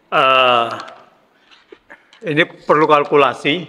Eh, ini perlu kalkulasi,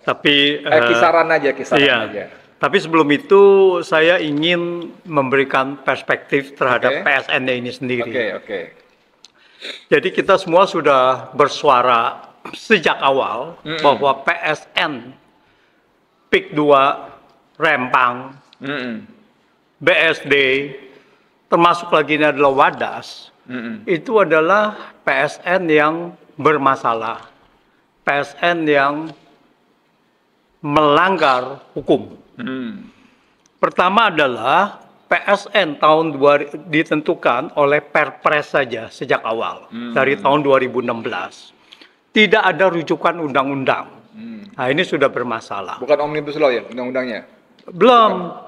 tapi Kisaran aja, kisaran iya. aja. Tapi sebelum itu saya ingin memberikan perspektif terhadap Oke. PSN ini sendiri. Oke. Jadi kita semua sudah bersuara sejak awal bahwa PSN PIK 2 Rempang, BSD, termasuk lagi ini adalah Wadas, itu adalah PSN yang bermasalah, PSN yang melanggar hukum. Pertama adalah PSN ditentukan oleh Perpres saja sejak awal, dari tahun 2016. Tidak ada rujukan undang-undang. Nah, ini sudah bermasalah. Bukan Omnibus Law ya, undang-undangnya? Belum.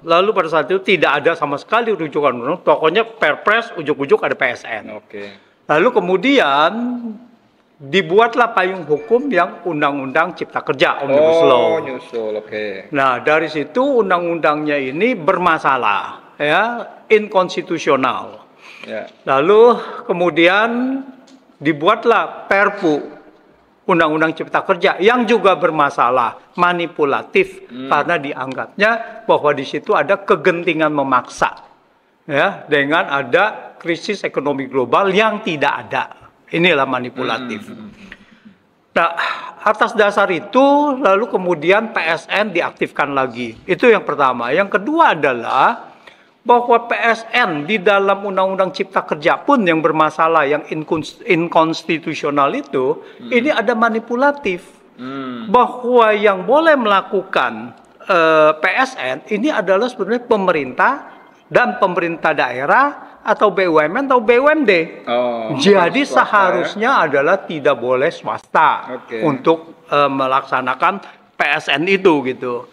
Lalu pada saat itu tidak ada sama sekali rujukan undang. Pokoknya Perpres, ujuk-ujuk ada PSN. Oke. Lalu kemudian dibuatlah payung hukum yang Undang-Undang Cipta Kerja, Omnibus Law. Oh, nyusul, oke. Nah, dari situ undang-undangnya ini bermasalah, ya, inkonstitusional. Ya. Lalu kemudian dibuatlah Perpu Undang-Undang Cipta Kerja yang juga bermasalah, manipulatif, karena dianggapnya bahwa di situ ada kegentingan memaksa, ya, dengan ada krisis ekonomi global yang tidak ada. Inilah manipulatif. Nah, atas dasar itu lalu kemudian PSN diaktifkan lagi. Itu yang pertama. Yang kedua adalah bahwa PSN di dalam Undang-Undang Cipta Kerja pun yang bermasalah, yang inkonstitusional itu, ini ada manipulatif. Bahwa yang boleh melakukan PSN ini adalah sebenarnya pemerintah dan pemerintah daerah atau BUMN atau BUMD. Jadi swasta, seharusnya adalah tidak boleh swasta untuk melaksanakan PSN itu gitu.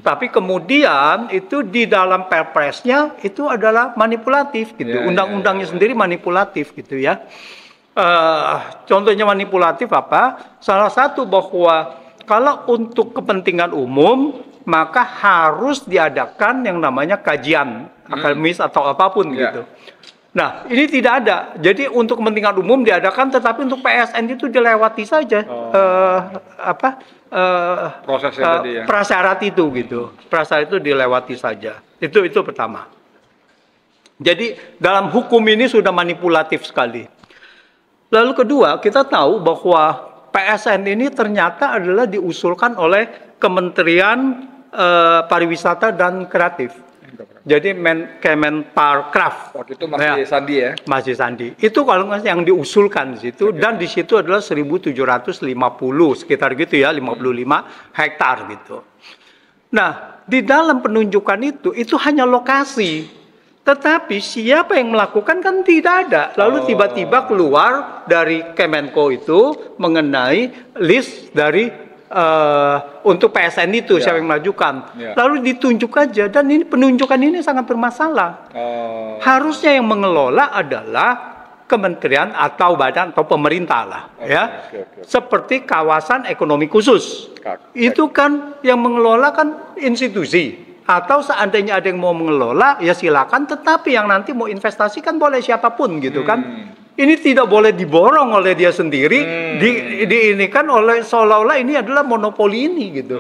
Tapi kemudian itu di dalam Perpresnya itu adalah manipulatif gitu. Undang-undangnya sendiri manipulatif gitu ya. Contohnya manipulatif apa? Salah satu bahwa kalau untuk kepentingan umum maka harus diadakan yang namanya kajian akademis atau apapun gitu. Nah, ini tidak ada. Jadi untuk kepentingan umum diadakan, tetapi untuk PSN itu dilewati saja prosesnya tadi ya. Prasyarat itu gitu. Prasyarat itu dilewati saja. Itu pertama. Jadi dalam hukum ini sudah manipulatif sekali. Lalu kedua, kita tahu bahwa PSN ini ternyata adalah diusulkan oleh Kementerian Pariwisata dan Kreatif. Jadi Kemenparkraf. Waktu itu masih Sandi ya? Masih Sandi. Itu kalau yang diusulkan di situ, dan di situ adalah 1.750, sekitar gitu ya, 55 hektar gitu. Nah, di dalam penunjukan itu hanya lokasi. Tetapi siapa yang melakukan kan tidak ada. Lalu tiba-tiba keluar dari Kemenko itu mengenai list dari untuk PSN itu siapa yang melakukan. Lalu ditunjuk aja, dan ini penunjukan ini sangat bermasalah. Harusnya yang mengelola adalah kementerian atau badan atau pemerintah lah, seperti kawasan ekonomi khusus. Itu kan yang mengelola kan institusi. Atau seandainya ada yang mau mengelola ya silakan, tetapi yang nanti mau investasi kan boleh siapapun gitu kan. Ini tidak boleh diborong oleh dia sendiri, diinikan oleh seolah-olah ini adalah monopoli ini gitu.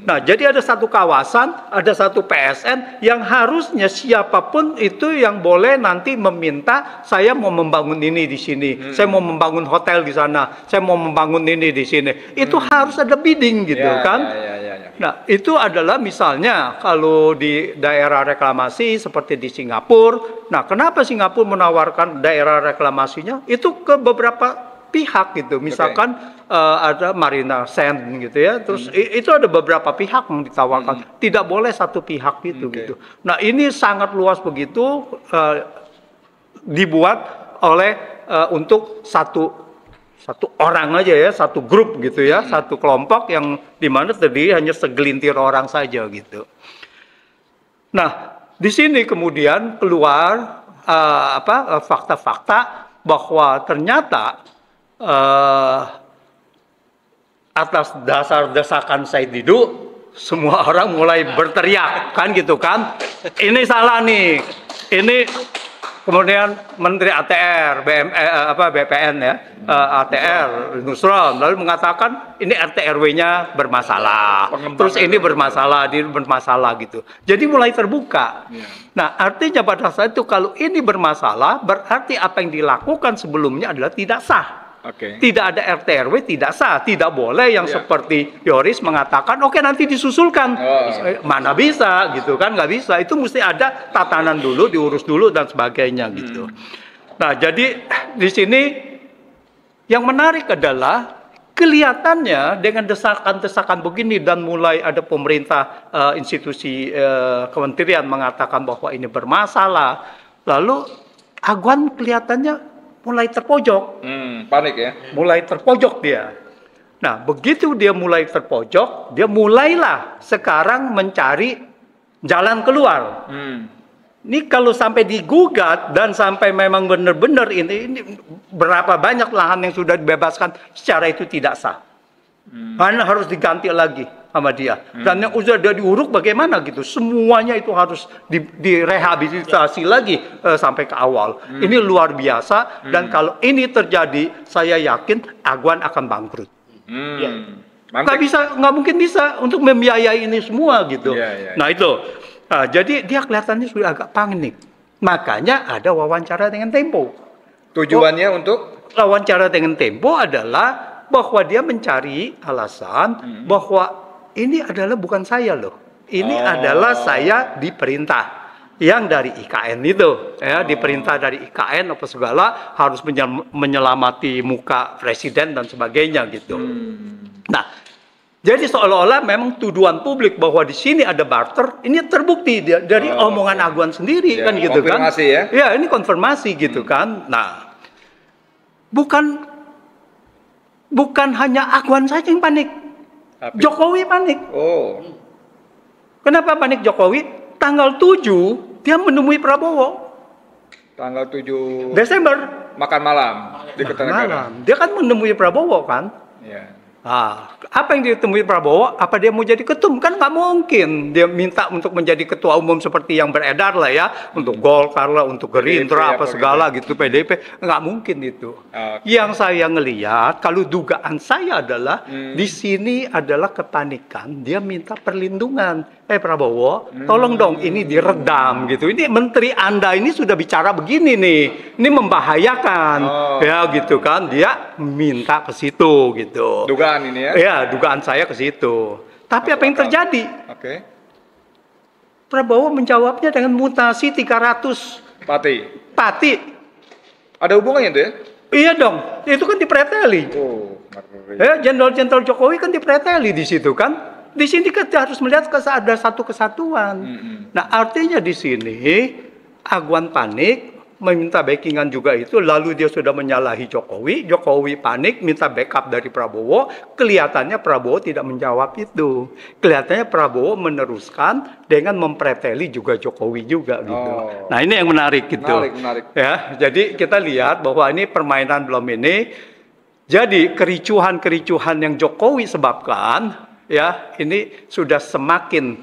Nah, jadi ada satu kawasan, ada satu PSN yang harusnya siapapun itu yang boleh nanti meminta, saya mau membangun ini di sini, saya mau membangun hotel di sana, saya mau membangun ini di sini. Itu harus ada bidding gitu kan. Nah, itu adalah misalnya kalau di daerah reklamasi seperti di Singapura. Nah, kenapa Singapura menawarkan daerah reklamasinya itu ke beberapa pihak gitu. Misalkan ada Marina Sand gitu ya. Terus itu ada beberapa pihak yang ditawarkan. Tidak boleh satu pihak gitu gitu. Nah, ini sangat luas begitu dibuat oleh untuk satu orang aja ya, satu grup gitu ya, satu kelompok yang dimana terdiri hanya segelintir orang saja gitu. Nah, di sini kemudian keluar fakta-fakta bahwa ternyata atas dasar desakan Said Didu, semua orang mulai berteriak kan gitu kan, ini salah nih, kemudian Menteri ATR, BPN ya, ATR Nusron lalu mengatakan ini RT RW-nya bermasalah, terus ini bermasalah gitu. Jadi mulai terbuka. Nah, artinya pada saat itu kalau ini bermasalah, berarti apa yang dilakukan sebelumnya adalah tidak sah. Tidak ada RT RW, tidak sah, tidak boleh yang seperti Yoris mengatakan oke, nanti disusulkan. Mana bisa gitu kan, nggak bisa. Itu mesti ada tatanan dulu, diurus dulu dan sebagainya gitu. Nah, jadi di sini yang menarik adalah kelihatannya dengan desakan-desakan begini dan mulai ada pemerintah, institusi kementerian mengatakan bahwa ini bermasalah, lalu Agwan kelihatannya mulai terpojok. Panik ya? Mulai terpojok dia. Nah, begitu dia mulai terpojok, dia mulailah sekarang mencari jalan keluar. Ini kalau sampai digugat dan sampai memang benar-benar ini berapa banyak lahan yang sudah dibebaskan secara itu tidak sah. Karena harus diganti lagi sama dia. Dan yang sudah diuruk bagaimana gitu. Semuanya itu harus direhabilitasi lagi sampai ke awal. Ini luar biasa dan kalau ini terjadi, saya yakin Agwan akan bangkrut. Nggak mungkin bisa untuk membiayai ini semua gitu. Nah itu. Nah, jadi dia kelihatannya sudah agak panik. Makanya ada wawancara dengan Tempo. Tujuannya untuk? Wawancara dengan Tempo adalah bahwa dia mencari alasan bahwa ini adalah bukan saya loh. Ini adalah saya diperintah. Yang dari IKN itu. Ya, diperintah dari IKN apa segala harus menyelamati muka presiden dan sebagainya gitu. Nah, jadi seolah-olah memang tuduhan publik bahwa di sini ada barter, ini terbukti dari omongan Agwan sendiri kan gitu kan. Ya, ini konfirmasi gitu kan. Nah, bukan hanya Agwan saja yang panik. Jokowi panik. Kenapa panik Jokowi? Tanggal 7 dia menemui Prabowo. Tanggal 7 Desember. Makan malam di Kertanegara. Dia kan menemui Prabowo kan. Apa yang ditemui Prabowo? Apa dia mau jadi ketum? Kan nggak mungkin dia minta untuk menjadi ketua umum seperti yang beredar lah ya, untuk Golkar lah, untuk Gerindra apa segala gitu, PDIP, nggak mungkin itu. Yang saya ngelihat, kalau dugaan saya adalah di sini adalah kepanikan, dia minta perlindungan. Prabowo, tolong dong ini diredam gitu. Ini menteri Anda ini sudah bicara begini nih, ini membahayakan, ya gitu kan? Dia minta ke situ gitu. Dugaan ini ya? Ya, dugaan saya ke situ. Tapi apa yang terjadi? Prabowo menjawabnya dengan mutasi 300 pati. Ada hubungannya itu ya? Iya dong, itu kan dipreteli. Jenderal Jokowi kan dipreteli di situ kan? Di sini kita harus melihat ada satu kesatuan. Nah, artinya di sini Agwan panik, meminta backingan juga itu, lalu dia sudah menyalahi Jokowi. Jokowi panik, minta backup dari Prabowo. Kelihatannya Prabowo tidak menjawab itu. Kelihatannya Prabowo meneruskan dengan mempreteli juga Jokowi juga gitu. Nah, ini yang menarik gitu. Menarik. Ya, jadi kita lihat bahwa ini permainan belum ini. Jadi kericuhan-kericuhan yang Jokowi sebabkan, ya ini sudah semakin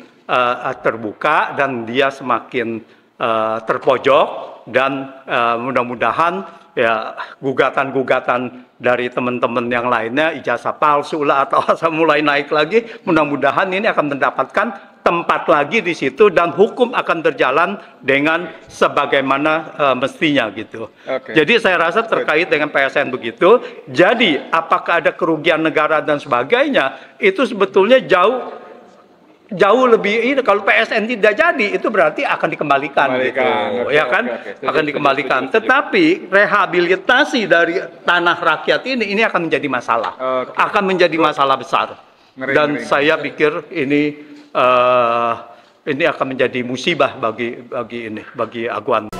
terbuka dan dia semakin terpojok dan mudah-mudahan ya gugatan-gugatan dari teman-teman yang lainnya, ijazah palsu lah atau mulai naik lagi, mudah-mudahan ini akan mendapatkan tempat lagi di situ dan hukum akan berjalan dengan sebagaimana mestinya gitu. Jadi saya rasa terkait dengan PSN begitu. Jadi apakah ada kerugian negara dan sebagainya itu sebetulnya jauh lebih ini. Kalau PSN tidak jadi itu berarti akan dikembalikan. Ya kan? Akan dikembalikan. Tetapi rehabilitasi dari tanah rakyat ini akan menjadi masalah. Akan menjadi masalah besar. Dan saya pikir ini akan menjadi musibah bagi Agwan.